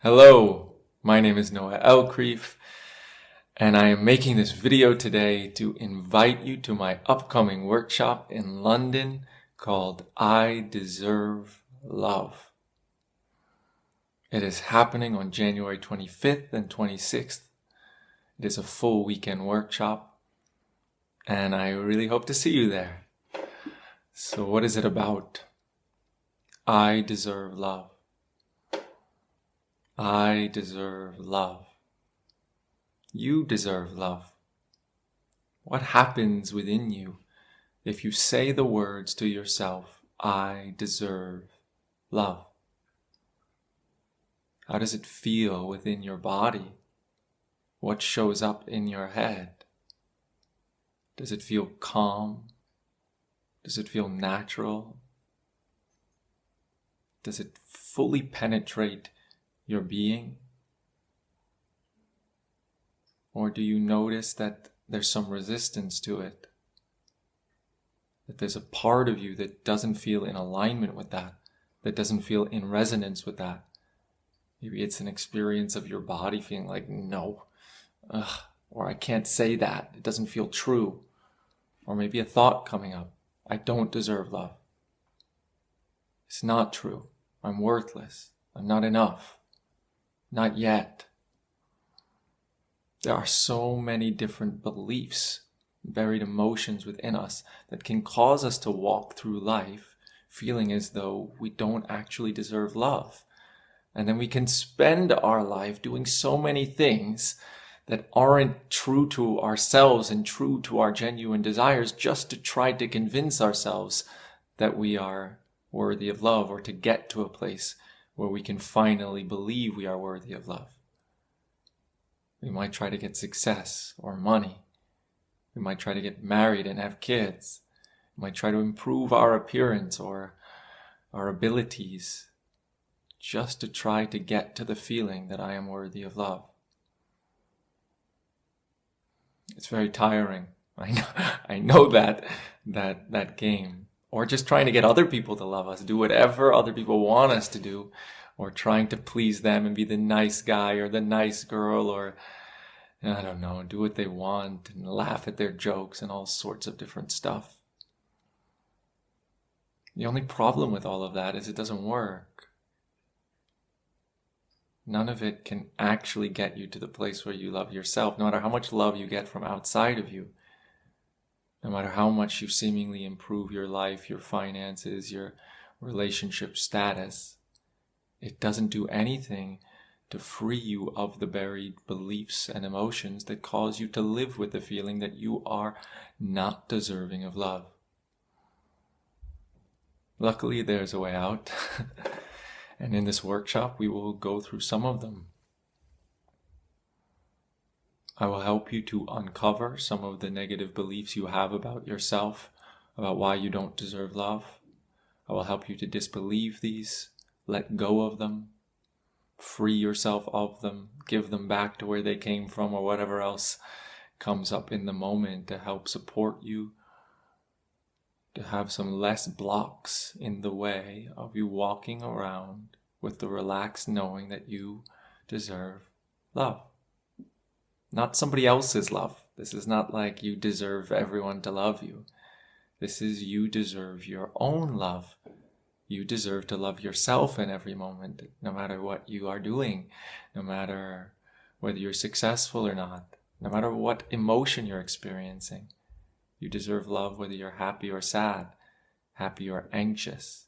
Hello, my name is Noah Elkrief, and I am making this video today to invite you to my upcoming workshop in London called I Deserve Love. It is happening on January 25th and 26th. It is a full weekend workshop, and I really hope to see you there. So what is it about? I deserve love. I deserve love. You deserve love. What happens within you if you say the words to yourself, I deserve love? How does it feel within your body? What shows up in your head? Does it feel calm? Does it feel natural? Does it fully penetrate your being? Or do you notice that there's some resistance to it? That there's a part of you that doesn't feel in alignment with that, that doesn't feel in resonance with that. Maybe it's an experience of your body feeling like, no, or I can't say that, it doesn't feel true. Or maybe a thought coming up, I don't deserve love. It's not true. I'm worthless. I'm not enough. Not yet. There are so many different beliefs, buried emotions within us that can cause us to walk through life feeling as though we don't actually deserve love. And then we can spend our life doing so many things that aren't true to ourselves and true to our genuine desires, just to try to convince ourselves that we are worthy of love, or to get to a place where we can finally believe we are worthy of love. We might try to get success or money. We might try to get married and have kids. We might try to improve our appearance or our abilities, just to try to get to the feeling that I am worthy of love. It's very tiring. I know that game. Or just trying to get other people to love us, do whatever other people want us to do, or trying to please them and be the nice guy or the nice girl, or I don't know, do what they want and laugh at their jokes and all sorts of different stuff. The only problem with all of that is it doesn't work. None of it can actually get you to the place where you love yourself, no matter how much love you get from outside of you. No matter how much you seemingly improve your life, your finances, your relationship status, it doesn't do anything to free you of the buried beliefs and emotions that cause you to live with the feeling that you are not deserving of love. Luckily, there's a way out. And in this workshop, we will go through some of them. I will help you to uncover some of the negative beliefs you have about yourself, about why you don't deserve love. I will help you to disbelieve these, let go of them, free yourself of them, give them back to where they came from, or whatever else comes up in the moment to help support you, to have some less blocks in the way of you walking around with the relaxed knowing that you deserve love. Not somebody else's love. This is not like you deserve everyone to love you. This is you deserve your own love. You deserve to love yourself in every moment, no matter what you are doing, no matter whether you're successful or not, no matter what emotion you're experiencing. You deserve love whether you're happy or sad, happy or anxious,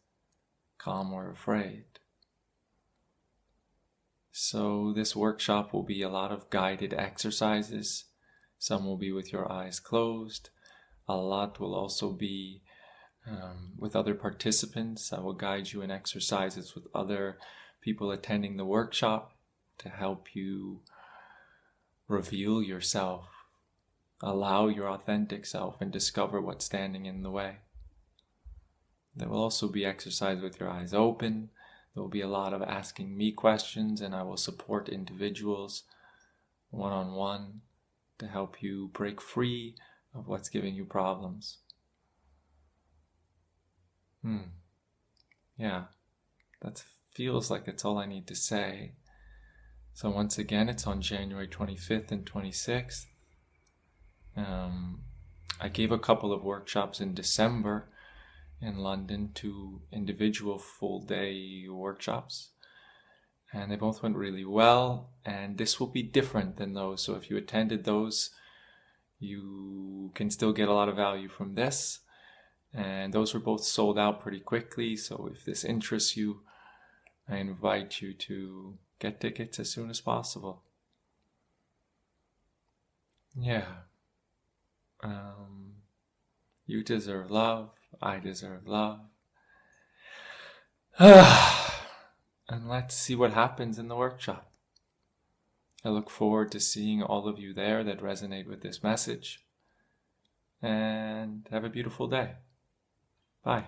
calm or afraid. So this workshop will be a lot of guided exercises. Some will be with your eyes closed. A lot will also be with other participants. I will guide you in exercises with other people attending the workshop to help you reveal yourself, allow your authentic self, and discover what's standing in the way. There will also be exercise with your eyes open. There will be a lot of asking me questions, and I will support individuals one-on-one to help you break free of what's giving you problems. Yeah, that feels like it's all I need to say. So once again, it's on January 25th and 26th. I gave a couple of workshops in December in London, 2 individual full-day workshops, and they both went really well, and this will be different than those. So if you attended those, you can still get a lot of value from this, and those were both sold out pretty quickly. So if this interests you, I invite you to get tickets as soon as possible. Yeah. You deserve love. I deserve love. And let's see what happens in the workshop. I look forward to seeing all of you there that resonate with this message. And have a beautiful day. Bye.